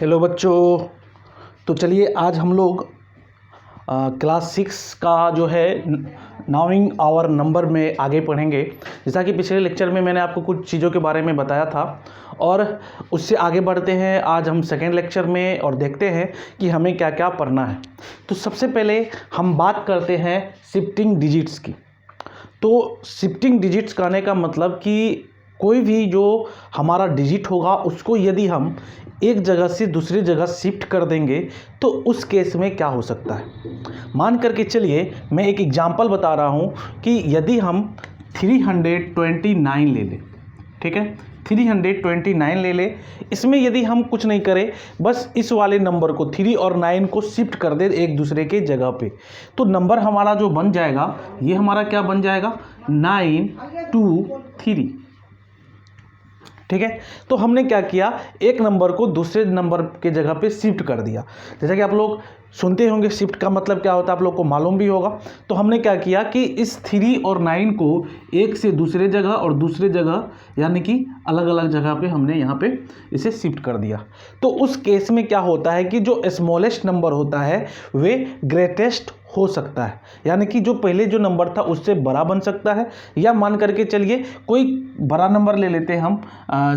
Hello बच्चों। तो चलिए आज हम लोग क्लास 6 का जो है नाउइंग आवर नंबर में आगे पढ़ेंगे। जैसा कि पिछले लेक्चर में मैंने आपको कुछ चीज़ों के बारे में बताया था और उससे आगे बढ़ते हैं आज हम सेकेंड लेक्चर में और देखते हैं कि हमें क्या क्या पढ़ना है। तो सबसे पहले हम बात करते हैं शिफ्टिंग डिजिट्स की। तो शिफ्टिंग डिजिट्स कहने का मतलब कि कोई भी जो हमारा डिजिट होगा उसको यदि हम एक जगह से दूसरी जगह शिफ्ट कर देंगे तो उस केस में क्या हो सकता है। मान करके चलिए मैं एक एग्जांपल बता रहा हूँ कि यदि हम 329 ले लें, ठीक है, 329 ले लें। इसमें यदि हम कुछ नहीं करें, बस इस वाले नंबर को 3 और 9 को शिफ्ट कर दे एक दूसरे के जगह पे, तो नंबर हमारा जो बन जाएगा ये हमारा क्या बन जाएगा 923, ठीक है। तो हमने क्या किया, एक नंबर को दूसरे नंबर के जगह पे शिफ्ट कर दिया। जैसा कि आप लोग सुनते होंगे शिफ्ट का मतलब क्या होता है, आप लोग को मालूम भी होगा। तो हमने क्या किया कि इस 3 और 9 को एक से दूसरे जगह और दूसरे जगह यानी कि अलग अलग जगह पे हमने यहाँ पे इसे शिफ्ट कर दिया। तो उस केस में क्या होता है कि जो स्मॉलेस्ट नंबर होता है वे ग्रेटेस्ट हो सकता है, यानी कि जो पहले जो नंबर था उससे बड़ा बन सकता है। या मान करके चलिए कोई बड़ा नंबर ले लेते हैं हम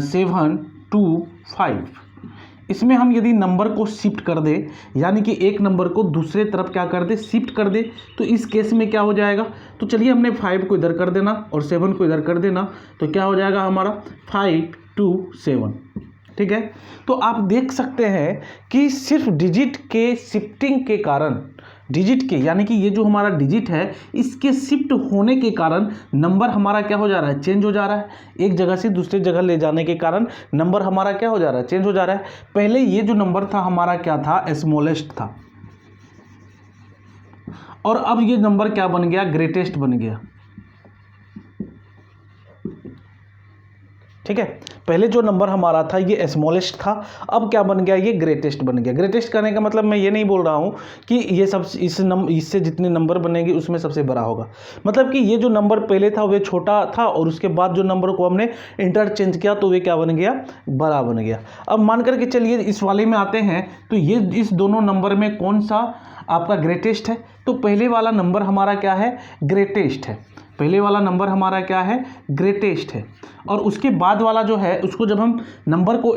725। इसमें हम यदि नंबर को शिफ्ट कर दे यानी कि एक नंबर को दूसरे तरफ क्या कर दे, शिफ्ट कर दे, तो इस केस में क्या हो जाएगा। तो चलिए हमने 5 को इधर कर देना और 7 को इधर कर देना, तो क्या हो जाएगा हमारा 527, ठीक है। तो आप देख सकते हैं कि सिर्फ डिजिट के शिफ्टिंग के कारण, डिजिट के यानी कि ये जो हमारा डिजिट है इसके शिफ्ट होने के कारण नंबर हमारा क्या हो जा रहा है, चेंज हो जा रहा है। एक जगह से दूसरी जगह ले जाने के कारण नंबर हमारा क्या हो जा रहा है, चेंज हो जा रहा है। पहले ये जो नंबर था हमारा क्या था, स्मॉलेस्ट था, और अब ये नंबर क्या बन गया, ग्रेटेस्ट बन गया, ठीक है। पहले जो नंबर हमारा था ये स्मॉलेस्ट था, अब क्या बन गया, ये ग्रेटेस्ट बन गया। ग्रेटेस्ट करने का मतलब मैं ये नहीं बोल रहा हूँ कि ये सब इससे जितने नंबर बनेंगे उसमें सबसे बड़ा होगा, मतलब कि ये जो नंबर पहले था वो छोटा था और उसके बाद जो नंबर को हमने इंटरचेंज किया तो वे क्या बन गया, बड़ा बन गया। अब मान करके चलिए इस वाले में आते हैं, तो ये इस दोनों नंबर में कौन सा आपका ग्रेटेस्ट है। तो पहले वाला नंबर हमारा क्या है, ग्रेटेस्ट है। पहले वाला नंबर हमारा क्या है, ग्रेटेस्ट है। और उसके बाद वाला जो है उसको जब हम नंबर को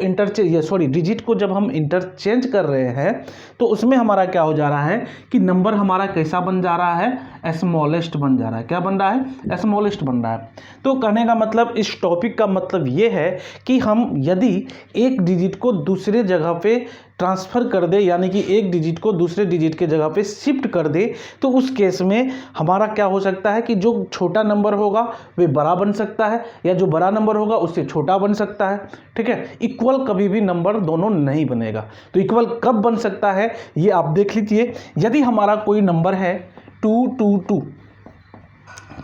डिजिट को जब हम इंटरचेंज कर रहे हैं तो उसमें हमारा क्या हो जा रहा है कि नंबर हमारा कैसा बन जा रहा है, स्मॉलेस्ट बन जा रहा है। क्या बन रहा है, स्मॉलेस्ट बन रहा है। तो कहने का मतलब, इस टॉपिक का मतलब ये है कि हम यदि एक डिजिट को दूसरे जगह पे ट्रांसफ़र कर दे यानी कि एक डिजिट को दूसरे डिजिट के जगह पे शिफ्ट कर दे, तो उस केस में हमारा क्या हो सकता है कि जो छोटा नंबर होगा वे बड़ा बन सकता है या जो बड़ा नंबर होगा उससे छोटा बन सकता है, ठीक है। इक्वल कभी भी नंबर दोनों नहीं बनेगा। तो इक्वल कब बन सकता है ये आप देख लीजिए। यदि हमारा कोई नंबर है 222,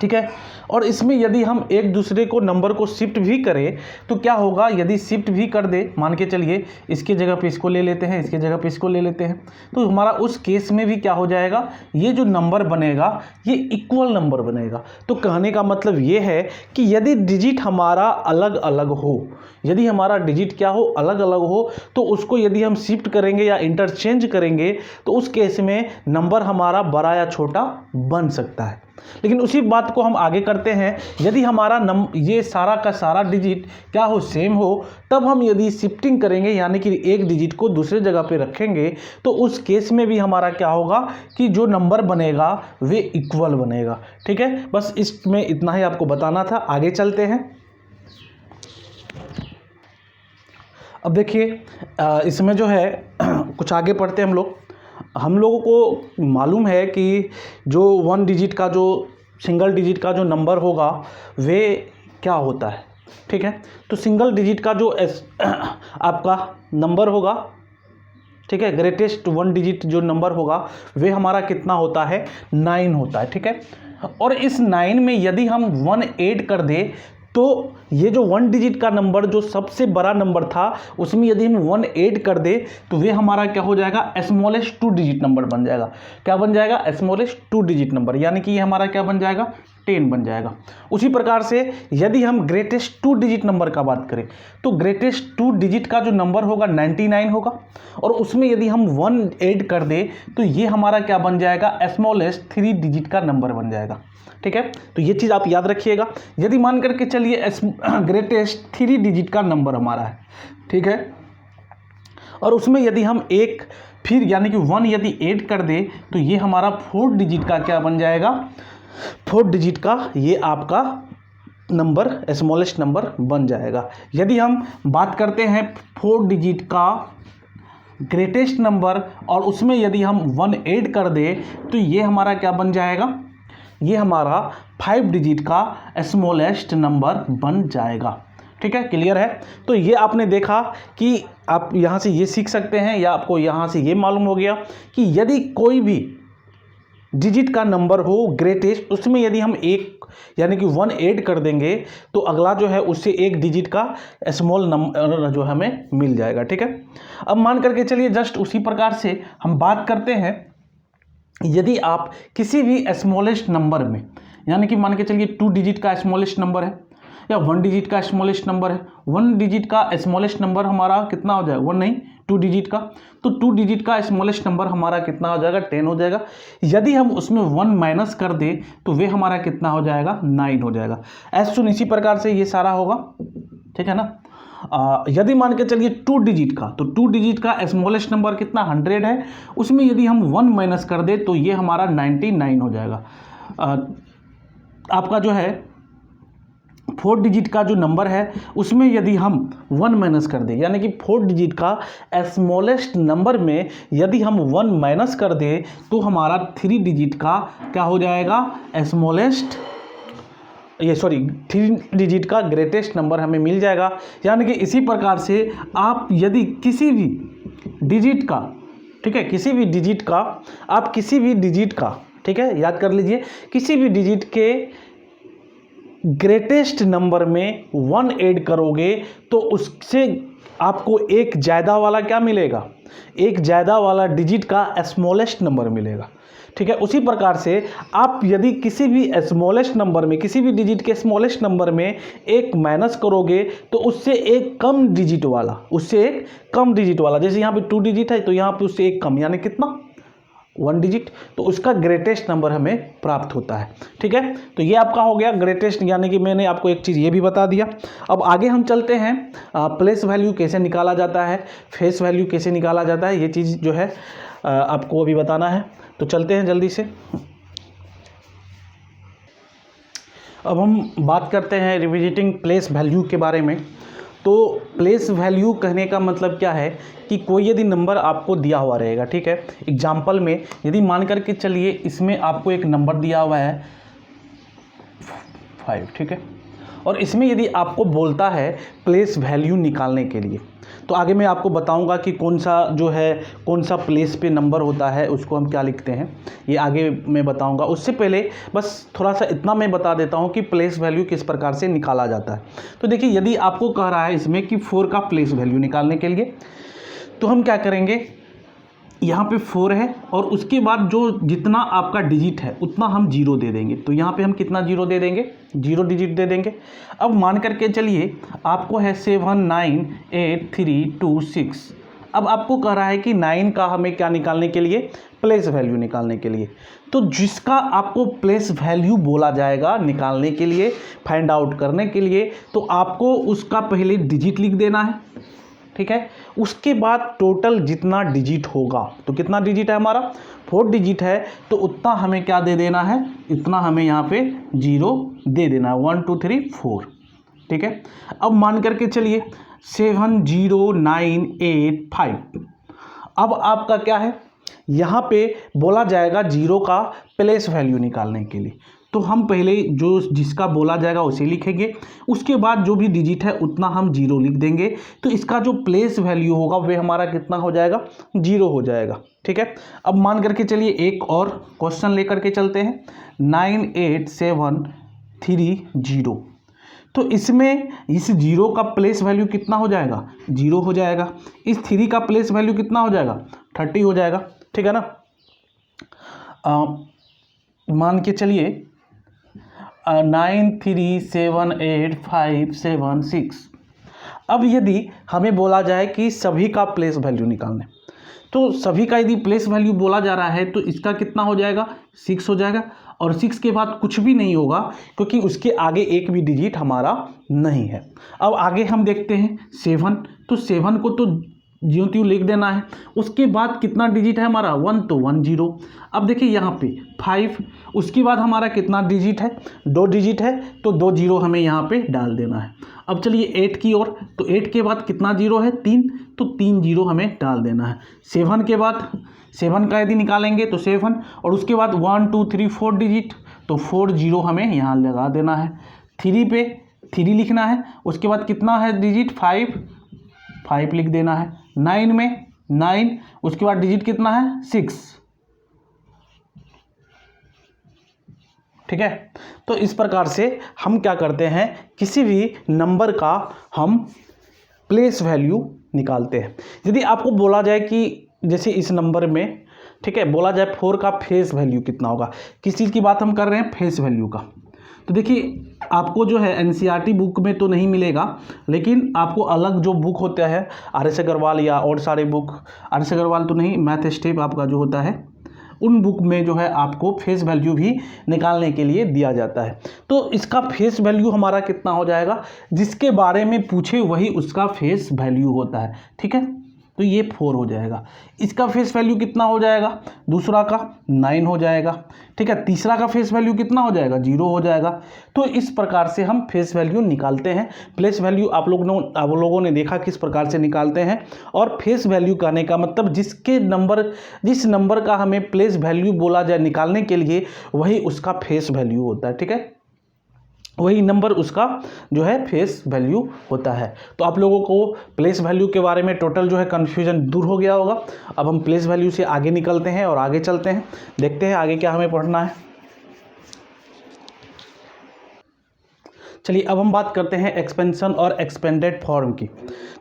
ठीक है, और इसमें यदि हम एक दूसरे को नंबर को शिफ्ट भी करें तो क्या होगा, यदि शिफ्ट भी कर दे, मान के चलिए इसके जगह पे इसको ले लेते हैं, इसके जगह पे इसको ले लेते हैं, तो हमारा उस केस में भी क्या हो जाएगा, ये जो नंबर बनेगा ये इक्वल नंबर बनेगा। तो कहने का मतलब ये है कि यदि डिजिट हमारा अलग अलग हो, यदि हमारा डिजिट क्या हो, अलग अलग हो, तो उसको यदि हम शिफ्ट करेंगे या इंटरचेंज करेंगे तो उस केस में नंबर हमारा बड़ा या छोटा बन सकता है। लेकिन उसी बात को हम आगे करते हैं, यदि हमारा ये सारा का सारा डिजिट क्या हो, सेम हो, तब हम यदि शिफ्टिंग करेंगे यानी कि एक डिजिट को दूसरे जगह पे रखेंगे तो उस केस में भी हमारा क्या होगा कि जो नंबर बनेगा वे इक्वल बनेगा, ठीक है। बस इसमें इतना ही आपको बताना था। आगे चलते हैं। अब देखिए इसमें जो है कुछ आगे पढ़ते हैं हम लोगों को मालूम है कि जो 1 डिजिट का, जो सिंगल डिजिट का जो नंबर होगा वे क्या होता है, ठीक है। तो सिंगल डिजिट का जो आपका नंबर होगा, ठीक है, ग्रेटेस्ट 1 डिजिट जो नंबर होगा वे हमारा कितना होता है, 9 होता है, ठीक है। और इस 9 में यदि हम 1 ऐड कर दें तो ये जो 1 डिजिट का नंबर जो सबसे बड़ा नंबर था उसमें यदि हम 1 ऐड कर दे तो वे हमारा क्या हो जाएगा, स्मॉलेस्ट 2 डिजिट नंबर बन जाएगा। क्या बन जाएगा, स्मॉलेस्ट 2 डिजिट नंबर, यानी कि ये हमारा क्या बन जाएगा, 10 बन जाएगा। उसी प्रकार से यदि हम ग्रेटेस्ट 2 डिजिट नंबर का बात करें तो ग्रेटेस्ट 2 डिजिट का जो नंबर होगा 99 होगा, और उसमें यदि हम 1 ऐड कर दें तो ये हमारा क्या बन जाएगा, स्मॉलेस्ट 3 डिजिट का नंबर बन जाएगा। ठीक है, तो ये चीज़ आप याद रखिएगा। यदि मान करके चलिए ग्रेटेस्ट 3 डिजिट का नंबर हमारा है, ठीक है, और उसमें यदि हम एक फिर यानी कि 1 यदि ऐड कर दे तो ये हमारा 4 डिजिट का क्या बन जाएगा, 4 डिजिट का ये आपका नंबर स्मॉलेस्ट नंबर बन जाएगा। यदि हम बात करते हैं 4 डिजिट का ग्रेटेस्ट नंबर और उसमें यदि हम 1 ऐड कर दे तो ये हमारा क्या बन जाएगा, ये हमारा 5 डिजिट का स्मॉलेस्ट नंबर बन जाएगा। ठीक है, क्लियर है। तो ये आपने देखा कि आप यहाँ से ये सीख सकते हैं या आपको यहाँ से ये मालूम हो गया कि यदि कोई भी डिजिट का नंबर हो ग्रेटेस्ट, उसमें यदि हम एक यानी कि 1 ऐड कर देंगे तो अगला जो है उससे एक डिजिट का स्मॉल नंबर जो हमें मिल जाएगा। ठीक है, अब मान करके चलिए जस्ट उसी प्रकार से हम बात करते हैं, यदि आप किसी भी स्मॉलेस्ट नंबर में यानी कि मान के चलिए 2 डिजिट का स्मॉलेस्ट नंबर है या 1 डिजिट का स्मॉलेस्ट नंबर है, 1 डिजिट का स्मॉलेस्ट नंबर हमारा कितना हो जाएगा, 1 नहीं 2 डिजिट का, तो 2 डिजिट का स्मॉलेस्ट नंबर हमारा कितना हो जाएगा, 10 हो जाएगा। यदि हम उसमें 1 माइनस कर दें तो वे हमारा कितना हो जाएगा, 9 हो जाएगा। एज सुन इसी प्रकार से ये सारा होगा। ठीक है ना। यदि मान के चलिए 2 डिजिट का, तो 2 डिजिट का स्मॉलेस्ट नंबर कितना 100 है, उसमें यदि हम 1 माइनस कर दें तो ये हमारा 99 हो जाएगा। आपका जो है 4 डिजिट का जो नंबर है उसमें यदि हम 1 माइनस कर दें यानी कि 4 डिजिट का स्मॉलेस्ट नंबर में यदि हम 1 माइनस कर दें तो हमारा 3 डिजिट का क्या हो जाएगा, स्मॉलेस्ट 3 डिजिट का ग्रेटेस्ट नंबर हमें मिल जाएगा। यानी कि इसी प्रकार से आप यदि किसी भी डिजिट का, ठीक है, किसी भी डिजिट का आप किसी भी डिजिट का, ठीक है, याद कर लीजिए, किसी भी डिजिट के ग्रेटेस्ट नंबर में 1 ऐड करोगे तो उससे आपको एक ज़्यादा वाला क्या मिलेगा, एक ज़्यादा वाला डिजिट का स्मॉलेस्ट नंबर मिलेगा। ठीक है, उसी प्रकार से आप यदि किसी भी स्मॉलेस्ट नंबर में, किसी भी डिजिट के स्मॉलेस्ट नंबर में एक माइनस करोगे तो उससे एक कम डिजिट वाला, उससे एक कम डिजिट वाला, जैसे यहाँ पे 2 डिजिट है तो यहाँ पे उससे एक कम यानी कितना 1 डिजिट, तो उसका ग्रेटेस्ट नंबर हमें प्राप्त होता है। ठीक है, तो ये आपका हो गया ग्रेटेस्ट, यानी कि मैंने आपको एक चीज़ ये भी बता दिया। अब आगे हम चलते हैं, प्लेस वैल्यू कैसे निकाला जाता है, फेस वैल्यू कैसे निकाला जाता है, ये चीज़ जो है आपको अभी बताना है। तो चलते हैं जल्दी से। अब हम बात करते हैं रिविजिटिंग प्लेस वैल्यू के बारे में। तो प्लेस वैल्यू कहने का मतलब क्या है कि कोई यदि नंबर आपको दिया हुआ रहेगा, ठीक है, एग्जाम्पल में यदि मान करके चलिए इसमें आपको एक नंबर दिया हुआ है 5, ठीक है, और इसमें यदि आपको बोलता है प्लेस वैल्यू निकालने के लिए, तो आगे मैं आपको बताऊंगा कि कौन सा जो है कौन सा प्लेस पे नंबर होता है उसको हम क्या लिखते हैं, ये आगे मैं बताऊंगा। उससे पहले बस थोड़ा सा इतना मैं बता देता हूं कि प्लेस वैल्यू किस प्रकार से निकाला जाता है। तो देखिए, यदि आपको कह रहा है इसमें कि 4 का प्लेस वैल्यू निकालने के लिए, तो हम क्या करेंगे, यहाँ पे 4 है और उसके बाद जो जितना आपका डिजिट है उतना हम 0 दे देंगे। तो यहाँ पे हम कितना 0 दे देंगे, 0 डिजिट दे देंगे। अब मान करके चलिए आपको है 7 9 8 3 2 6। अब आपको कह रहा है कि 9 का हमें क्या निकालने के लिए, प्लेस वैल्यू निकालने के लिए। तो जिसका आपको प्लेस वैल्यू बोला जाएगा निकालने के लिए, फाइंड आउट करने के लिए, तो आपको उसका पहले डिजिट लिख देना है। ठीक है, उसके बाद टोटल जितना डिजिट होगा, तो कितना डिजिट है हमारा 4 डिजिट है, तो उतना हमें क्या दे देना है, इतना हमें यहाँ पे 0 दे देना है, 1 2 3 4। ठीक है, अब मान करके चलिए 7 0 9 8 5। अब आपका क्या है, यहाँ पे बोला जाएगा 0 का प्लेस वैल्यू निकालने के लिए। तो हम पहले जो जिसका बोला जाएगा उसे लिखेंगे, उसके बाद जो भी डिजिट है उतना हम 0 लिख देंगे। तो इसका जो प्लेस वैल्यू होगा वह हमारा कितना हो जाएगा, 0 हो जाएगा। ठीक है, अब मान करके चलिए एक और क्वेश्चन लेकर के चलते हैं, 9 8 7 3 0। तो इसमें इस 0 का प्लेस वैल्यू कितना हो जाएगा, 0 हो जाएगा। इस 3 का प्लेस वैल्यू कितना हो जाएगा, 30 हो जाएगा। ठीक है ना। मान के चलिए 937856। अब यदि हमें बोला जाए कि सभी का प्लेस वैल्यू निकालने, तो सभी का यदि प्लेस वैल्यू बोला जा रहा है तो इसका कितना हो जाएगा, 6 हो जाएगा। और 6 के बाद कुछ भी नहीं होगा क्योंकि उसके आगे एक भी डिजिट हमारा नहीं है। अब आगे हम देखते हैं 7, तो 7 को तो ज्यों त्यों लिख देना है। उसके बाद कितना डिजिट है हमारा, 1, तो 1 0। अब देखिए यहाँ पे 5, उसके बाद हमारा कितना डिजिट है, 2 डिजिट है, तो 2 0 हमें यहाँ पे डाल देना है। अब चलिए 8 की ओर, तो 8 के बाद कितना जीरो है, 3, तो 3 0 हमें डाल देना है। 7 के बाद 7 का यदि निकालेंगे तो 7, और उसके बाद 1 2 3 4 डिजिट, तो 4 0 हमें यहाँ लगा देना है। 3 पे 3 लिखना है, उसके बाद कितना है डिजिट, 5 लिख देना है। 9 में 9, उसके बाद डिजिट कितना है, 6। ठीक है, तो इस प्रकार से हम क्या करते हैं, किसी भी नंबर का हम प्लेस वैल्यू निकालते हैं। यदि आपको बोला जाए कि जैसे इस नंबर में, ठीक है, बोला जाए 4 का फेस वैल्यू कितना होगा, किस चीज़ की बात हम कर रहे हैं, फेस वैल्यू का। तो देखिए आपको जो है एनसीईआरटी बुक में तो नहीं मिलेगा, लेकिन आपको अलग जो बुक होता है आर.एस. अग्रवाल या और सारे बुक, आर.एस. अग्रवाल तो नहीं, मैथ स्टेप आपका जो होता है, उन बुक में जो है आपको फेस वैल्यू भी निकालने के लिए दिया जाता है। तो इसका फेस वैल्यू हमारा कितना हो जाएगा, जिसके बारे में पूछे वही उसका फेस वैल्यू होता है। ठीक है, तो ये 4 हो जाएगा। इसका फेस वैल्यू कितना हो जाएगा, दूसरा का 9 हो जाएगा। ठीक है, तीसरा का फेस वैल्यू कितना हो जाएगा, 0 हो जाएगा। तो इस प्रकार से हम फेस वैल्यू निकालते हैं। प्लेस वैल्यू आप लोगों ने देखा किस प्रकार से निकालते हैं। और फेस वैल्यू कहने का मतलब जिस नंबर का हमें प्लेस वैल्यू बोला जाए निकालने के लिए, वही उसका फेस वैल्यू होता है। ठीक है, वही नंबर उसका जो है फेस वैल्यू होता है। तो आप लोगों को प्लेस वैल्यू के बारे में टोटल जो है कन्फ्यूजन दूर हो गया होगा। अब हम प्लेस वैल्यू से आगे निकलते हैं और आगे चलते हैं, देखते हैं आगे क्या हमें पढ़ना है। चलिए अब हम बात करते हैं एक्सपेंशन और एक्सपेंडेड फॉर्म की।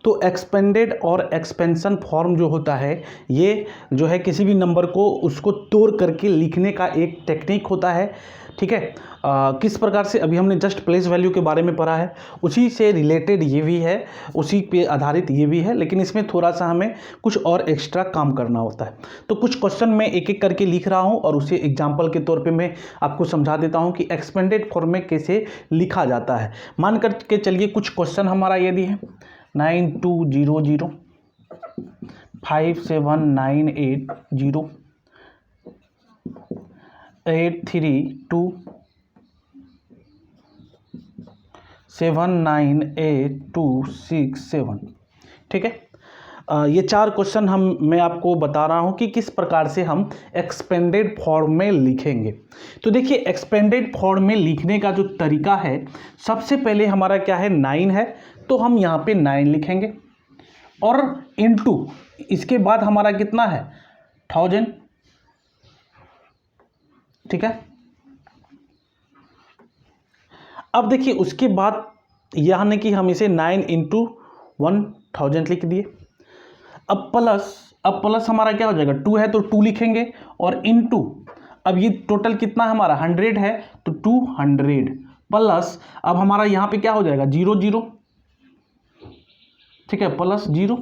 तो एक्सपेंडेड और एक्सपेंशन फॉर्म जो होता है, ये जो है किसी भी नंबर को उसको तोड़ करके लिखने का एक टेक्निक होता है। ठीक है, किस प्रकार से, अभी हमने जस्ट प्लेस वैल्यू के बारे में पढ़ा है, उसी से रिलेटेड ये भी है, उसी पे आधारित ये भी है, लेकिन इसमें थोड़ा सा हमें कुछ और एक्स्ट्रा काम करना होता है। तो कुछ क्वेश्चन मैं एक एक करके लिख रहा हूँ और उसे एग्जाम्पल के तौर पे मैं आपको समझा देता हूँ कि एक्सपेंडेड फॉर्म में कैसे लिखा जाता है। मान करके चलिए कुछ क्वेश्चन हमारा यदि है 9200 57980 832 79827। ठीक है, ये 4 क्वेश्चन मैं आपको बता रहा हूँ कि किस प्रकार से हम एक्सपेंडेड फॉर्म में लिखेंगे। तो देखिए एक्सपेंडेड फॉर्म में लिखने का जो तरीका है, सबसे पहले हमारा क्या है, 9 है, तो हम यहाँ पे 9 लिखेंगे और इनटू इसके बाद हमारा कितना है, 1000। ठीक है, अब देखिए उसके बाद यानी कि हम इसे 9 × 1000 लिख दिए। अब प्लस हमारा क्या हो जाएगा, 2 है तो 2 लिखेंगे और इनटू, अब ये टोटल कितना हमारा 100 है तो 200 प्लस, अब हमारा यहाँ पे क्या हो जाएगा 0 0। ठीक है, प्लस 0,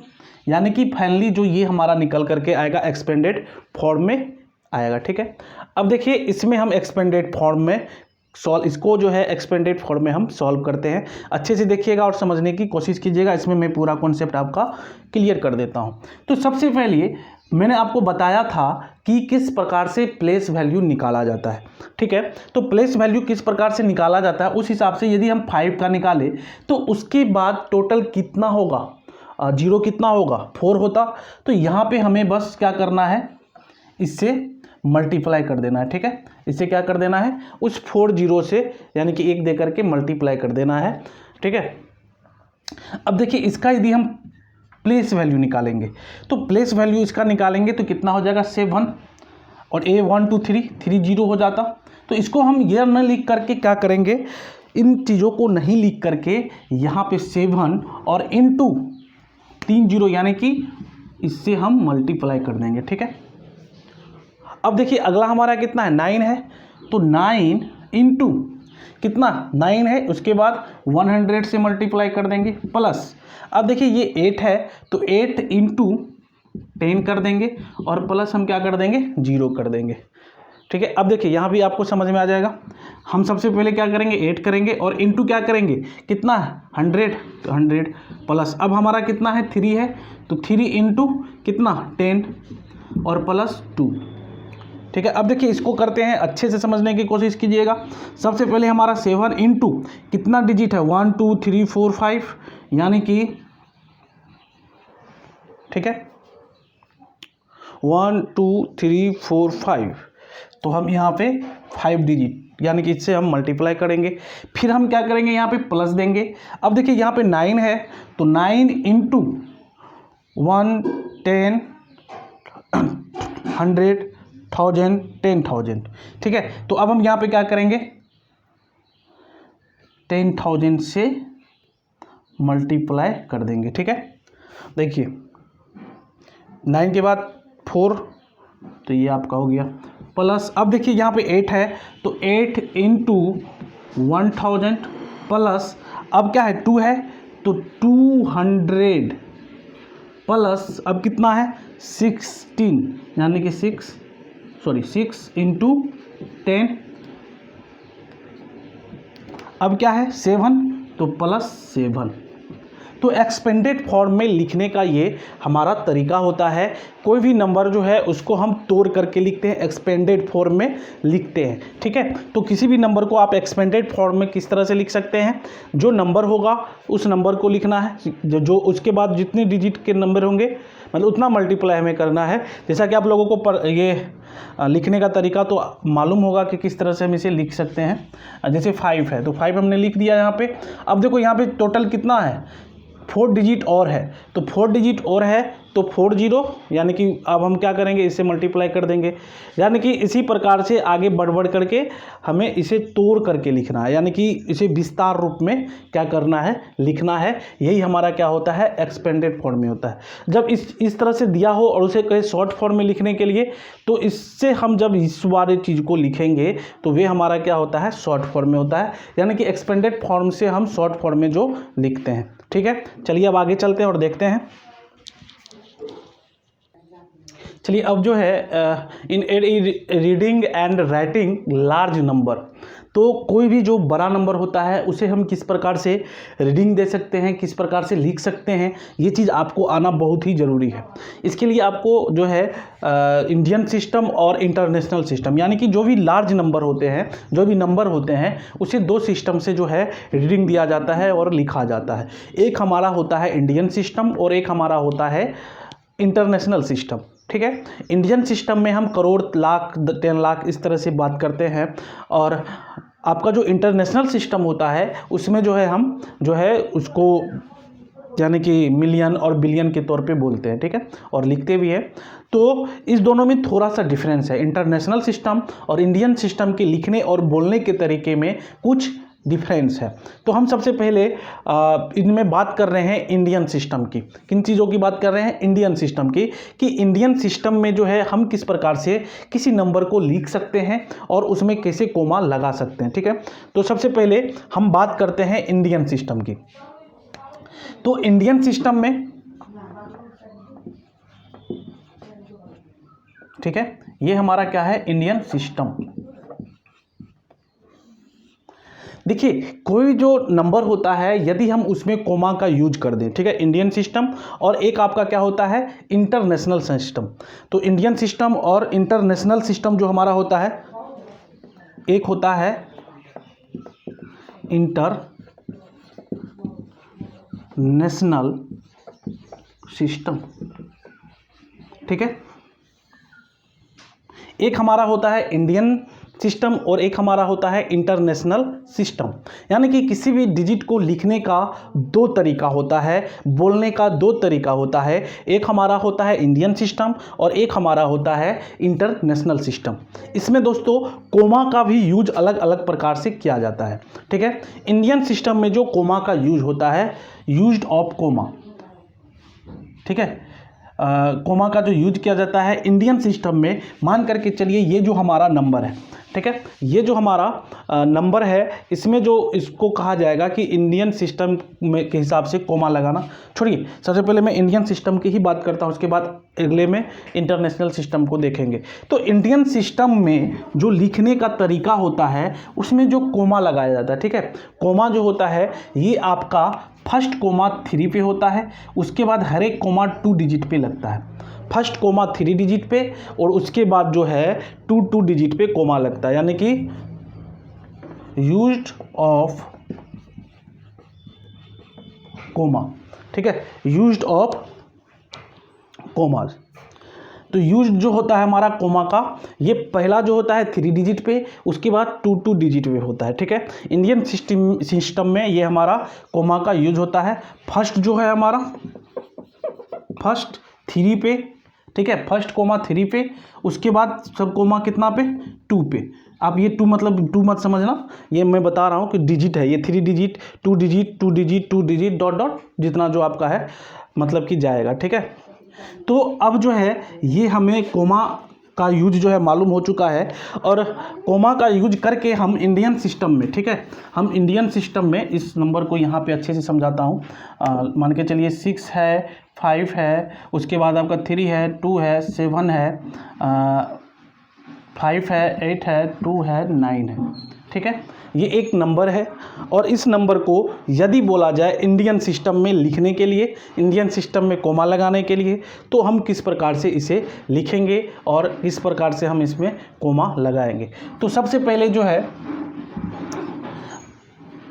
यानी कि फाइनली जो ये हमारा निकल करके आएगा एक्सपेंडेड फॉर्म में आएगा। ठीक है, अब देखिए इसमें हम एक्सपेंडेड फॉर्म में इसको जो है एक्सपेंडेड फॉर्म में हम सॉल्व करते हैं। अच्छे से देखिएगा और समझने की कोशिश कीजिएगा, इसमें मैं पूरा कॉन्सेप्ट आपका क्लियर कर देता हूं। तो सबसे पहले मैंने आपको बताया था कि किस प्रकार से प्लेस वैल्यू निकाला जाता है। ठीक है, तो प्लेस वैल्यू किस प्रकार से निकाला जाता है, उस हिसाब से यदि हम 5 का निकालें तो उसके बाद टोटल कितना होगा, 0 कितना होगा, 4 होता। तो यहाँ पे हमें बस क्या करना है, इससे मल्टीप्लाई कर देना है। ठीक है, इससे क्या कर देना है, उस 4 0 से यानी कि 1 दे करके मल्टीप्लाई कर देना है। ठीक है, अब देखिए इसका यदि हम प्लेस वैल्यू निकालेंगे, तो प्लेस वैल्यू इसका निकालेंगे तो कितना हो जाएगा 7, और A 1 2 3 3 0 हो जाता। तो इसको हम ये न लिख करके क्या करेंगे, इन चीज़ों को नहीं लिख करके यहाँ पे 7 और इनटू 3 0 यानी कि इससे हम मल्टीप्लाई कर देंगे। ठीक है, अब देखिए अगला हमारा कितना है, 9 है, तो 9 इंटू कितना 9 है, उसके बाद 100 से मल्टीप्लाई कर देंगे प्लस, अब देखिए ये 8 है तो 8 इंटू 10 कर देंगे और प्लस हम क्या कर देंगे 0 कर देंगे। ठीक है, अब देखिए यहाँ भी आपको समझ में आ जाएगा। हम सबसे पहले क्या करेंगे 8 करेंगे और इंटू क्या करेंगे कितना 100, तो 100 प्लस, अब हमारा कितना है 3 है तो 3 इंटू कितना 10 और प्लस 2। ठीक है, अब देखिए इसको करते हैं, अच्छे से समझने की कोशिश कीजिएगा। सबसे पहले हमारा 7 इंटू कितना डिजिट है 1 2 3 4 5, यानी कि ठीक है 1 2 3 4 5, तो हम यहाँ पे 5 डिजिट यानी कि इससे हम मल्टीप्लाई करेंगे। फिर हम क्या करेंगे यहाँ पे प्लस देंगे। अब देखिए यहाँ पे 9 है तो 9 इंटू 1 10 100 1000 10,000। ठीक है, तो अब हम यहाँ पे क्या करेंगे 10,000 से मल्टीप्लाई कर देंगे। ठीक है, देखिए 9 के बाद 4 तो ये आपका हो गया प्लस, अब देखिए यहाँ पे 8 है तो 8 इंटू 1000 प्लस, अब क्या है 2 है तो 200 प्लस, अब कितना है 16 यानी कि 6 इंटू 10, अब क्या है 7 तो प्लस 7। तो एक्सपेंडेड फॉर्म में लिखने का ये हमारा तरीका होता है। कोई भी नंबर जो है उसको हम तोड़ करके लिखते हैं, एक्सपेंडेड फॉर्म में लिखते हैं। ठीक है, तो किसी भी नंबर को आप एक्सपेंडेड फॉर्म में किस तरह से लिख सकते हैं, जो नंबर होगा उस नंबर को लिखना है, जो उसके बाद जितने डिजिट के नंबर होंगे मतलब उतना मल्टीप्लाई हमें करना है। जैसा कि आप लोगों को ये लिखने का तरीका तो मालूम होगा कि किस तरह से हम इसे लिख सकते हैं। जैसे 5 है तो 5 हमने लिख दिया यहाँ पे। अब देखो यहाँ पे टोटल कितना है 4 डिजिट और है, तो 4 डिजिट और है तो 40, यानी कि अब हम क्या करेंगे इसे मल्टीप्लाई कर देंगे। यानी कि इसी प्रकार से आगे बढ़ बढ़ करके हमें इसे तोड़ करके लिखना है, यानी कि इसे विस्तार रूप में क्या करना है लिखना है। यही हमारा क्या होता है एक्सपेंडेड फॉर्म में होता है। जब इस तरह से दिया हो और उसे कहे शॉर्ट फॉर्म में लिखने के लिए, तो इससे हम जब इस वाले चीज़ को लिखेंगे तो वे हमारा क्या होता है शॉर्ट फॉर्म में होता है, यानी कि एक्सपेंडेड फॉर्म से हम शॉर्ट फॉर्म में जो लिखते हैं। ठीक है, चलिए अब आगे चलते हैं और देखते हैं। चलिए अब जो है इन reading and writing large number, तो कोई भी जो बड़ा नंबर होता है उसे हम किस प्रकार से रीडिंग दे सकते हैं, किस प्रकार से लिख सकते हैं, ये चीज़ आपको आना बहुत ही ज़रूरी है। इसके लिए आपको जो है इंडियन सिस्टम और इंटरनेशनल सिस्टम, यानी कि जो भी लार्ज नंबर होते हैं, जो भी नंबर होते हैं, उसे 2 सिस्टम से जो है रीडिंग दिया जाता है और लिखा जाता है। एक हमारा होता है इंडियन सिस्टम और एक हमारा होता है इंटरनेशनल सिस्टम। ठीक है, इंडियन सिस्टम में हम करोड़, लाख, 10 लाख इस तरह से बात करते हैं, और आपका जो इंटरनेशनल सिस्टम होता है उसमें जो है हम जो है उसको यानी कि मिलियन और बिलियन के तौर पे बोलते हैं। ठीक है, और लिखते भी है। तो इस दोनों में थोड़ा सा डिफरेंस है, इंटरनेशनल सिस्टम और इंडियन सिस्टम के लिखने और बोलने के तरीके में कुछ डिफरेंस है। तो हम सबसे पहले इनमें बात कर रहे हैं इंडियन सिस्टम की। किन चीज़ों की बात कर रहे हैं इंडियन सिस्टम की, कि इंडियन सिस्टम में जो है हम किस प्रकार से किसी नंबर को लिख सकते हैं और उसमें कैसे कोमा लगा सकते हैं। ठीक है, तो सबसे पहले हम बात करते हैं इंडियन सिस्टम की। तो इंडियन सिस्टम में ठीक है, ये हमारा क्या है इंडियन सिस्टम। देखिए कोई जो नंबर होता है यदि हम उसमें कोमा का यूज कर दें, ठीक है, इंडियन सिस्टम और एक आपका क्या होता है इंटरनेशनल सिस्टम। तो इंडियन सिस्टम और इंटरनेशनल सिस्टम जो हमारा होता है, एक होता है इंटरनेशनल सिस्टम, ठीक है, एक हमारा होता है इंडियन सिस्टम और एक हमारा होता है इंटरनेशनल सिस्टम। यानी कि किसी भी डिजिट को लिखने का 2 तरीका होता है, बोलने का 2 तरीका होता है। एक हमारा होता है इंडियन सिस्टम और एक हमारा होता है इंटरनेशनल सिस्टम। इसमें दोस्तों कोमा का भी यूज अलग अलग प्रकार से किया जाता है। ठीक है, इंडियन सिस्टम में जो कोमा का यूज होता है, यूज्ड ऑफ कोमा, ठीक है, कोमा का जो यूज किया जाता है इंडियन सिस्टम में, मान करके चलिए ये जो हमारा नंबर है, ठीक है, ये जो हमारा नंबर है इसमें जो इसको कहा जाएगा कि इंडियन सिस्टम में के हिसाब से कोमा लगाना। छोड़िए, सबसे पहले मैं इंडियन सिस्टम की ही बात करता हूँ, उसके बाद अगले में इंटरनेशनल सिस्टम को देखेंगे। तो इंडियन सिस्टम में जो लिखने का तरीका होता है उसमें जो कोमा लगाया जाता है, ठीक है, कोमा जो होता है ये आपका फर्स्ट कोमा 3 पे होता है, उसके बाद हर एक कोमा 2 डिजिट पे लगता है। फर्स्ट कोमा 3 डिजिट पे और उसके बाद जो है 2 डिजिट पे कोमा लगता है, यानी कि यूज्ड ऑफ कोमा, ठीक है, यूज्ड ऑफ कोमास। तो यूज्ड जो होता है हमारा कोमा का, ये पहला जो होता है 3 डिजिट पे, उसके बाद 2 डिजिट पे होता है, ठीक है। इंडियन सिस्टम में ये हमारा कोमा का यूज होता है। फर्स्ट जो है हमारा फर्स्ट 3 पे, ठीक है, फर्स्ट कोमा 3 पे, उसके बाद सब कोमा कितना पे 2 पे। आप ये 2 मतलब 2 मत समझना, ये मैं बता रहा हूँ कि डिजिट है, ये 3 digit 2 digit 2 digit 2 digit dot dot जितना जो आपका है मतलब कि जाएगा, ठीक है। तो अब जो है ये हमें कोमा का यूज जो है मालूम हो चुका है, और कोमा का यूज करके हम इंडियन सिस्टम में, ठीक है, हम इंडियन सिस्टम में इस नंबर को यहाँ पे अच्छे से समझाता हूँ। मान के चलिए 6 है, 5 है, उसके बाद आपका 3 है, 2 है, 7 है, 5 है, 8 है, 2 है, 9 है, ठीक है। ये एक नंबर है, और इस नंबर को यदि बोला जाए इंडियन सिस्टम में लिखने के लिए, इंडियन सिस्टम में कोमा लगाने के लिए, तो हम किस प्रकार से इसे लिखेंगे और किस प्रकार से हम इसमें कोमा लगाएंगे। तो सबसे पहले जो है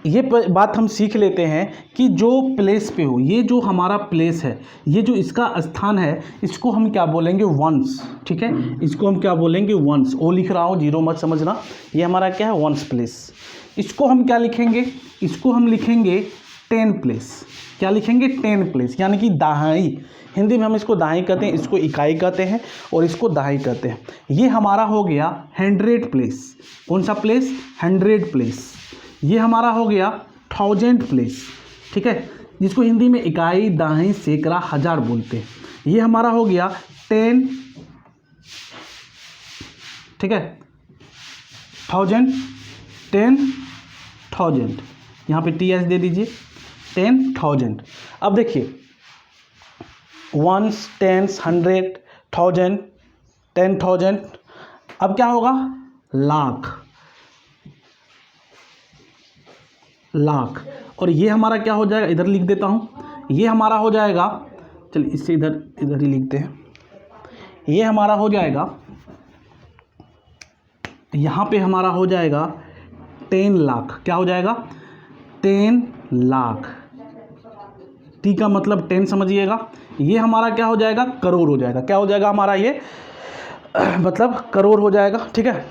ये बात हम सीख लेते हैं कि जो प्लेस पे हो, ये जो हमारा प्लेस है, ये जो इसका स्थान है, इसको हम क्या बोलेंगे वंस, ठीक है, इसको हम क्या बोलेंगे वंस। ओ लिख रहा हूँ, जीरो मत समझना, ये हमारा क्या है वंस प्लेस। इसको हम क्या लिखेंगे, इसको हम लिखेंगे 10 प्लेस। क्या लिखेंगे 10 प्लेस, यानी कि दहाई, हिंदी में हम इसको दहाई कहते हैं, इसको इकाई कहते हैं और इसको दहाई कहते हैं। ये हमारा हो गया 100 प्लेस। कौन सा प्लेस, 100 प्लेस। ये हमारा हो गया 1000 प्लेस, ठीक है, जिसको हिंदी में इकाई, दहाई, सैकड़ा, हजार बोलते हैं। ये हमारा हो गया 10, ठीक है, 1000, 10,000, यहाँ पे TS दे दीजिए, 10,000। अब देखिए 1s, 10s, 100, 1000, 10,000, अब क्या होगा लाख, लाख। और ये हमारा क्या हो जाएगा, इधर लिख देता हूँ, ये हमारा हो जाएगा, चलिए इससे इधर इधर ही लिखते हैं, ये हमारा हो जाएगा, यहाँ पे हमारा हो जाएगा 10 लाख। क्या हो जाएगा 10 लाख, टी का मतलब 10 समझिएगा। ये हमारा क्या हो जाएगा करोड़ हो जाएगा। क्या हो जाएगा हमारा ये मतलब करोड़ हो जाएगा, ठीक है।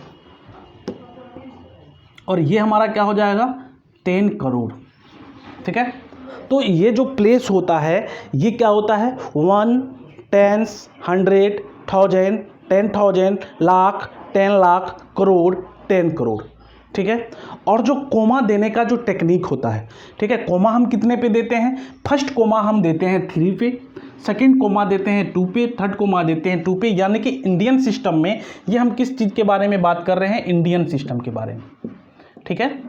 और ये हमारा क्या हो जाएगा 10 करोड़, ठीक है। तो ये जो प्लेस होता है ये क्या होता है 1, 10, 100, 1000, 10,000, लाख, 10 लाख, करोड़, 10 करोड़, ठीक है। और जो कोमा देने का जो टेक्निक होता है, ठीक है, कोमा हम कितने पे देते हैं, फर्स्ट कोमा हम देते हैं 3 पे, सेकंड कोमा देते हैं 2 पे, थर्ड कोमा देते हैं 2 पे। यानी कि इंडियन सिस्टम में ये हम किस चीज़ के बारे में बात कर रहे हैं, इंडियन सिस्टम के बारे में, ठीक है।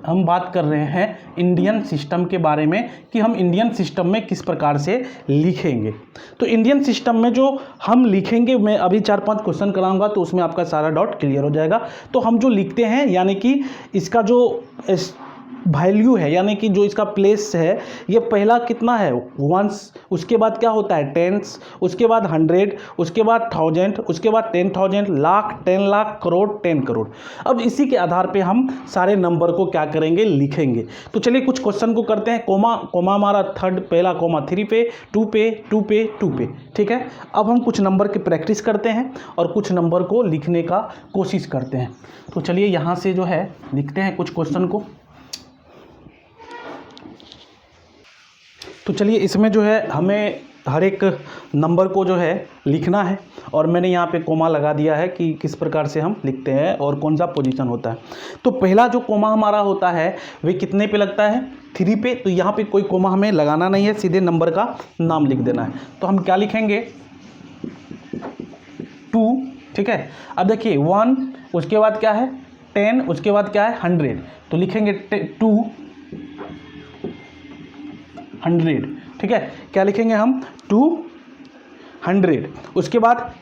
हम बात कर रहे हैं इंडियन सिस्टम के बारे में कि हम इंडियन सिस्टम में किस प्रकार से लिखेंगे। तो इंडियन सिस्टम में जो हम लिखेंगे, मैं अभी 4-5 क्वेश्चन कराऊंगा तो उसमें आपका सारा डाउट क्लियर हो जाएगा। तो हम जो लिखते हैं यानी कि इसका जो वैल्यू है, यानी कि जो इसका प्लेस है, ये पहला कितना है 1s, उसके बाद क्या होता है 10s, उसके बाद 100, उसके बाद 1000, उसके बाद 10,000, लाख, 10 लाख, करोड़, 10 करोड़। अब इसी के आधार पे हम सारे नंबर को क्या करेंगे लिखेंगे। तो चलिए कुछ क्वेश्चन को करते हैं। कोमा हमारा पहला कोमा 3 पे, 2 पे, 2 पे, 2 पे, ठीक है। अब हम कुछ नंबर की प्रैक्टिस करते हैं और कुछ नंबर को लिखने का कोशिश करते हैं। तो चलिए यहाँ से जो है लिखते हैं कुछ क्वेश्चन को। तो चलिए इसमें जो है हमें हर एक नंबर को जो है लिखना है, और मैंने यहाँ पे कोमा लगा दिया है कि किस प्रकार से हम लिखते हैं और कौन सा पोजीशन होता है। तो पहला जो कोमा हमारा होता है वे कितने पे लगता है, 3 पे। तो यहाँ पे कोई कोमा हमें लगाना नहीं है, सीधे नंबर का नाम लिख देना है। तो हम क्या लिखेंगे, 2, ठीक है। अब देखिए 1, उसके बाद क्या है 10, उसके बाद क्या है 100। तो लिखेंगे 200, ठीक है। क्या लिखेंगे हम 200। उसके बाद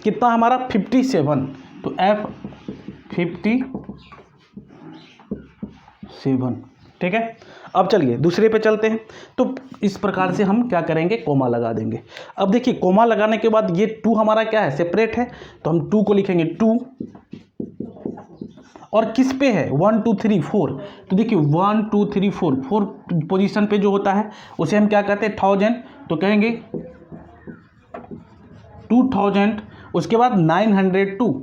कितना हमारा 57, तो F57, ठीक है। अब चलिए दूसरे पे चलते हैं। तो इस प्रकार से हम क्या करेंगे, कोमा लगा देंगे। अब देखिए कोमा लगाने के बाद ये 2 हमारा क्या है, सेपरेट है, तो हम 2 को लिखेंगे 2, और किस पे है 1 2 3 4। तो देखिए 1 2 3 4 4 पोजीशन पे जो होता है उसे हम क्या कहते हैं, 1000। तो कहेंगे 2000, उसके बाद 902,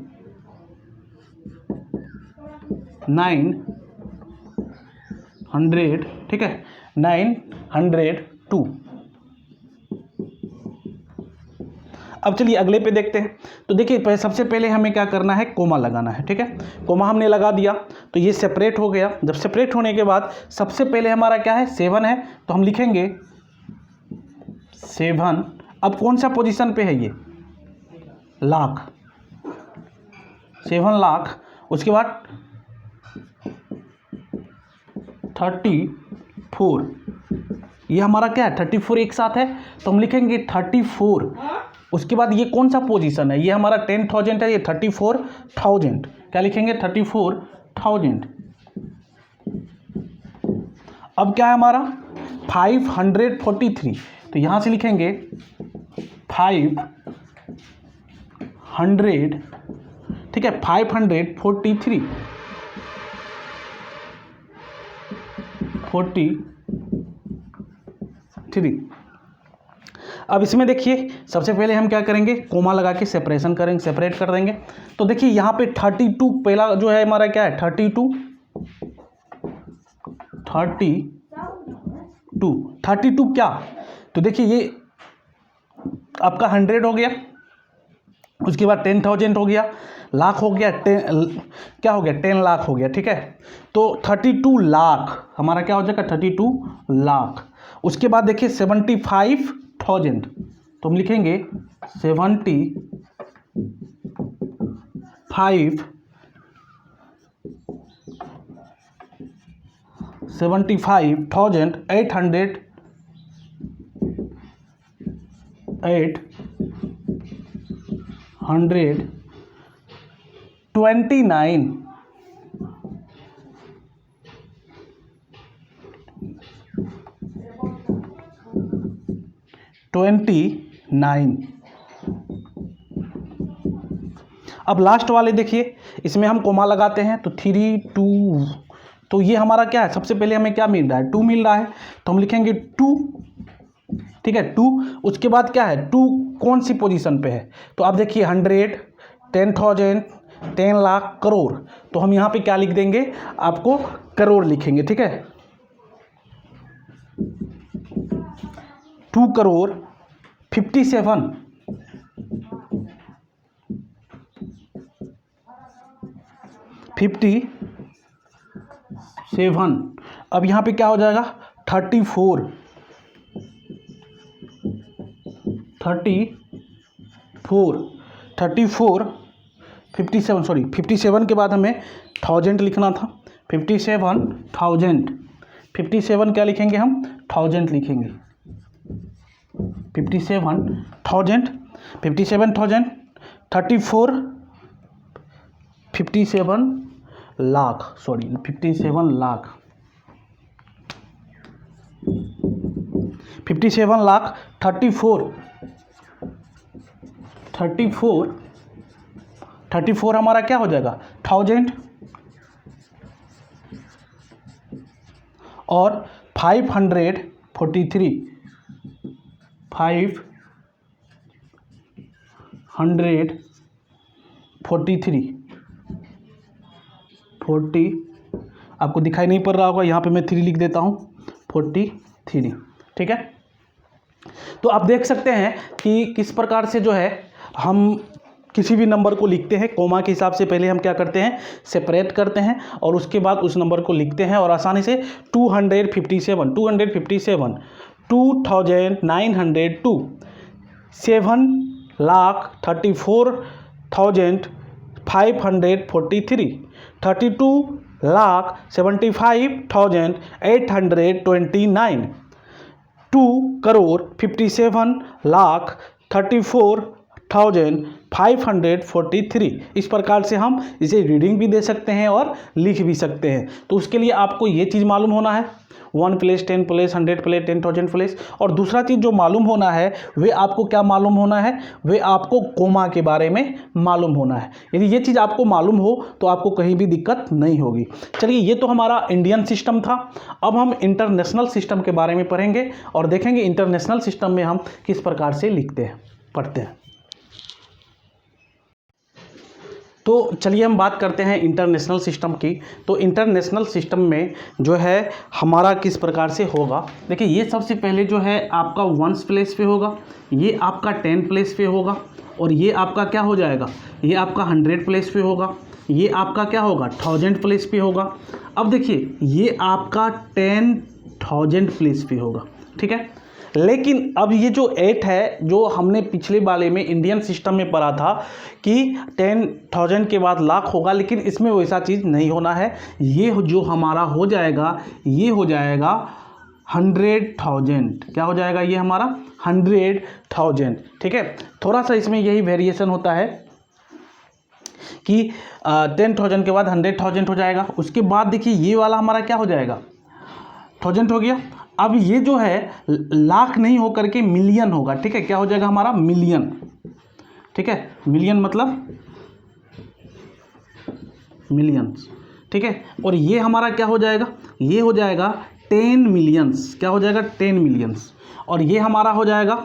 900, ठीक है, 902। अब चलिए अगले पे देखते हैं। तो देखिए सबसे पहले हमें क्या करना है, कोमा लगाना है, ठीक है। कोमा हमने लगा दिया, तो ये सेपरेट हो गया। जब सेपरेट होने के बाद सबसे पहले हमारा क्या है 7 है, तो हम लिखेंगे 7। अब कौन सा पोजीशन पे है ये, लाख, 7 लाख। उसके बाद 34, ये हमारा क्या है 34 एक साथ है, तो हम लिखेंगे 34। उसके बाद ये कौन सा पोजीशन है, ये हमारा 10,000 है, ये 34,000। क्या लिखेंगे 34,000। अब क्या है हमारा 543, तो यहां से लिखेंगे 500, ठीक है, 543, 43। अब इसमें देखिए सबसे पहले हम क्या करेंगे, कोमा लगा के सेपरेशन करेंगे, सेपरेट कर देंगे। तो देखिए यहाँ पे 32 पहला जो है हमारा क्या है 32 क्या, तो देखिए ये आपका 100 हो गया, उसके बाद 10,000 हो गया, लाख हो गया, क्या हो गया 10 लाख हो गया, ठीक है। तो 32 लाख हमारा क्या हो जाएगा 32 लाख। उसके बाद देखिए 75,000, तो हम लिखेंगे 829। अब लास्ट वाले देखिए, इसमें हम कोमा लगाते हैं, तो 3 2, तो ये हमारा क्या है, सबसे पहले हमें क्या मिल रहा है 2 मिल रहा है, तो हम लिखेंगे 2, ठीक है 2। उसके बाद क्या है 2 कौन सी पोजीशन पे है, तो आप देखिए 100, 10,000, 10 लाख, करोड़। तो हम यहाँ पे क्या लिख देंगे, आपको करोड़ लिखेंगे, ठीक है। 2 करोड़ 57, 57। अब यहाँ पे क्या हो जाएगा 34, 57, सॉरी 57 के बाद हमें 1000 लिखना था, 57,000। 57 क्या लिखेंगे हम 1000 लिखेंगे, 57,000, 57,000, 34, 57 लाख, सॉरी 57 लाख, 57 लाख, 34 हमारा क्या हो जाएगा 1000, और 543, 543, 40, आपको दिखाई नहीं पड़ रहा होगा, यहाँ पे मैं 3 लिख देता हूँ, 43, ठीक है। तो आप देख सकते हैं कि किस प्रकार से जो है हम किसी भी नंबर को लिखते हैं कोमा के हिसाब से। पहले हम क्या करते हैं, सेपरेट करते हैं और उसके बाद उस नंबर को लिखते हैं और आसानी से 257 2902 7,34,543 32,75,829 2,57,34,543। इस प्रकार से हम इसे रीडिंग भी दे सकते हैं और लिख भी सकते हैं। तो उसके लिए आपको ये चीज़ मालूम होना है, 1 प्लेस 10 प्लेस 100 प्लेस 10,000 प्लेस। और दूसरा चीज़ जो मालूम होना है वे आपको क्या मालूम होना है, वे आपको कोमा के बारे में मालूम होना है। यदि ये चीज़ आपको मालूम हो तो आपको कहीं भी दिक्कत नहीं होगी। चलिए, ये तो हमारा इंडियन सिस्टम था। अब हम इंटरनेशनल सिस्टम के बारे में पढ़ेंगे और देखेंगे इंटरनेशनल सिस्टम में हम किस प्रकार से लिखते हैं, पढ़ते हैं। तो चलिए हम बात करते हैं इंटरनेशनल सिस्टम की। तो इंटरनेशनल सिस्टम में जो है हमारा किस प्रकार से होगा, देखिए ये सबसे पहले जो है आपका 1 प्लेस पे होगा, ये आपका 10 प्लेस पे होगा और ये आपका क्या हो जाएगा, ये आपका 100 प्लेस पे होगा, ये आपका क्या होगा 1000 प्लेस पे होगा। अब देखिए ये आपका 10,000 प्लेस पे होगा, ठीक है। लेकिन अब ये जो 8 है, जो हमने पिछले वाले में इंडियन सिस्टम में पढ़ा था कि 10,000 के बाद लाख होगा, लेकिन इसमें वैसा चीज़ नहीं होना है। ये जो हमारा हो जाएगा, ये हो जाएगा 100,000। क्या हो जाएगा, ये हमारा 100,000, ठीक है। थोड़ा सा इसमें यही वेरिएशन होता है कि 10,000 के बाद 100,000 हो जाएगा। उसके बाद देखिए ये वाला हमारा क्या हो जाएगा, 1000 हो गया। अब ये जो है लाख नहीं होकर के मिलियन होगा, ठीक है। क्या हो जाएगा हमारा, मिलियन, ठीक है। मिलियन मतलब मिलियंस, ठीक है। और ये हमारा क्या हो जाएगा, ये हो जाएगा 10 मिलियंस। क्या हो जाएगा, 10 मिलियंस। और ये हमारा हो जाएगा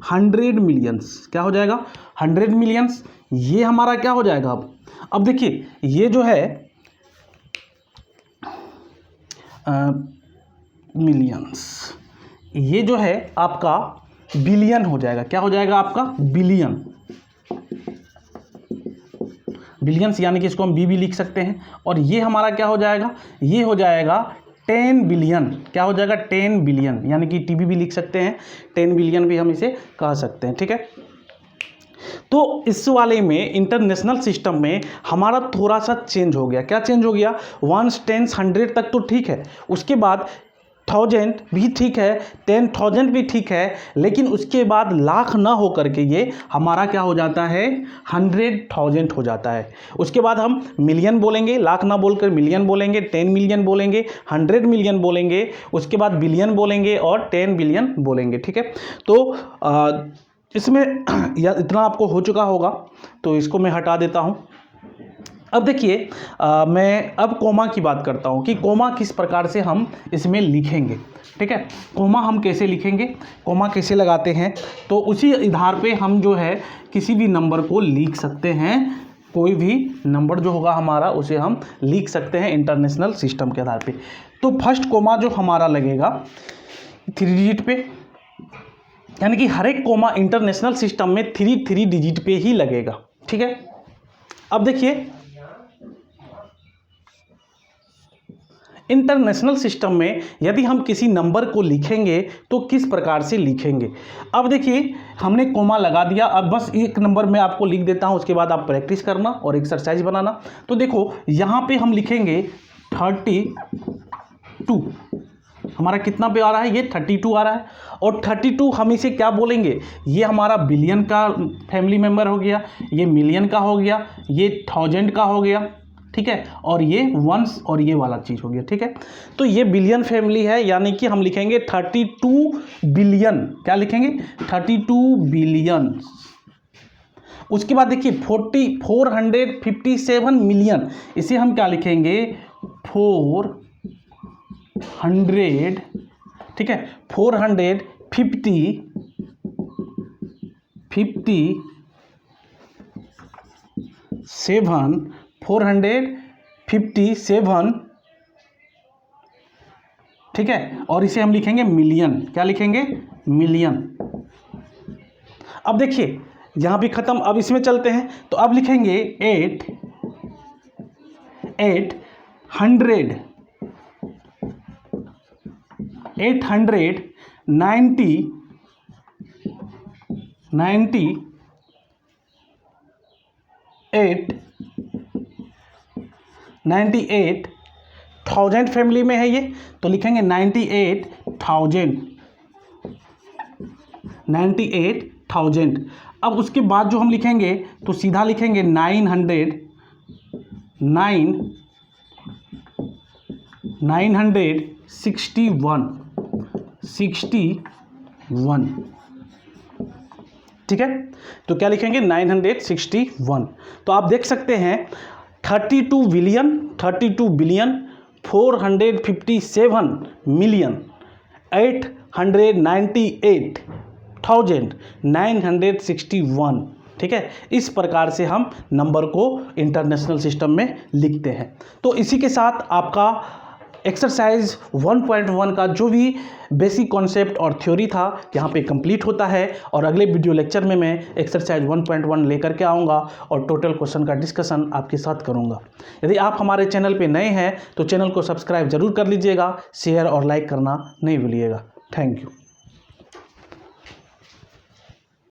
100 मिलियंस। क्या हो जाएगा, 100 मिलियंस। ये हमारा क्या हो जाएगा, अब देखिए ये जो है मिलियंस, ये जो है आपका बिलियन हो जाएगा। क्या हो जाएगा आपका, बिलियन, बिलियंस, यानी कि इसको हम बी भी लिख सकते हैं। और ये हमारा क्या हो जाएगा, ये हो जाएगा 10 बिलियन। क्या हो जाएगा, 10 बिलियन, यानी कि टीबी भी लिख सकते हैं, 10 बिलियन भी हम इसे कह सकते हैं, ठीक है। तो इस वाले में इंटरनेशनल सिस्टम में हमारा थोड़ा सा चेंज हो गया। क्या चेंज हो गया, 1, 10, 100 तक तो ठीक है, उसके बाद 1000 भी ठीक है, 10,000 भी ठीक है, लेकिन उसके बाद लाख ना हो करके ये हमारा क्या हो जाता है, 100,000 हो जाता है। उसके बाद हम मिलियन बोलेंगे, लाख ना बोलकर मिलियन बोलेंगे, 10 मिलियन बोलेंगे, 100 मिलियन बोलेंगे, उसके बाद बिलियन बोलेंगे और 10 बिलियन बोलेंगे, ठीक है। तो इसमें या इतना आपको हो चुका होगा, तो इसको मैं हटा देता हूँ। अब देखिए मैं अब कोमा की बात करता हूँ कि कोमा किस प्रकार से हम इसमें लिखेंगे, ठीक है। कोमा हम कैसे लिखेंगे, कोमा कैसे लगाते हैं, तो उसी आधार पे हम जो है किसी भी नंबर को लिख सकते हैं। कोई भी नंबर जो होगा हमारा उसे हम लिख सकते हैं इंटरनेशनल सिस्टम के आधार पे। तो फर्स्ट कोमा जो हमारा लगेगा 3 डिजिट पे, यानी कि हर एक कोमा इंटरनेशनल सिस्टम में 3 डिजिट पे ही लगेगा, ठीक है। अब देखिए इंटरनेशनल सिस्टम में यदि हम किसी नंबर को लिखेंगे तो किस प्रकार से लिखेंगे। अब देखिए हमने कोमा लगा दिया, अब बस एक नंबर मैं आपको लिख देता हूं, उसके बाद आप प्रैक्टिस करना और एक्सरसाइज बनाना। तो देखो यहाँ पे हम लिखेंगे 32, हमारा कितना पे आ रहा है, ये 32 आ रहा है। और 32 हम इसे क्या बोलेंगे, ये हमारा बिलियन का फैमिली मेंबर हो गया, ये मिलियन का हो गया, ये 1000 का हो गया, ठीक है। और ये वंस और ये वाला चीज़ हो गया, ठीक है। तो ये बिलियन फैमिली है, यानी कि हम लिखेंगे 32 बिलियन। क्या लिखेंगे, 32 बिलियन। उसके बाद देखिए 457 मिलियन, इसे हम क्या लिखेंगे, 400, ठीक है। 457 457, ठीक है। और इसे हम लिखेंगे मिलियन। क्या लिखेंगे, मिलियन। अब देखिए यहाँ भी ख़त्म, अब इसमें चलते हैं, तो अब लिखेंगे 98,000 फैमिली में है ये, तो लिखेंगे 98,000। अब उसके बाद जो हम लिखेंगे तो सीधा लिखेंगे 961। ठीक है, तो क्या लिखेंगे 961। तो आप देख सकते हैं 32 बिलियन 457,898,961। ठीक है, इस प्रकार से हम नंबर को इंटरनेशनल सिस्टम में लिखते हैं। तो इसी के साथ आपका एक्सरसाइज 1.1 का जो भी बेसिक कॉन्सेप्ट और थ्योरी था यहाँ पे कंप्लीट होता है, और अगले वीडियो लेक्चर में मैं एक्सरसाइज 1.1 लेकर के आऊँगा और टोटल क्वेश्चन का डिस्कशन आपके साथ करूँगा। यदि आप हमारे चैनल पे नए हैं तो चैनल को सब्सक्राइब जरूर कर लीजिएगा, शेयर और लाइक करना नहीं भूलिएगा। Thank you.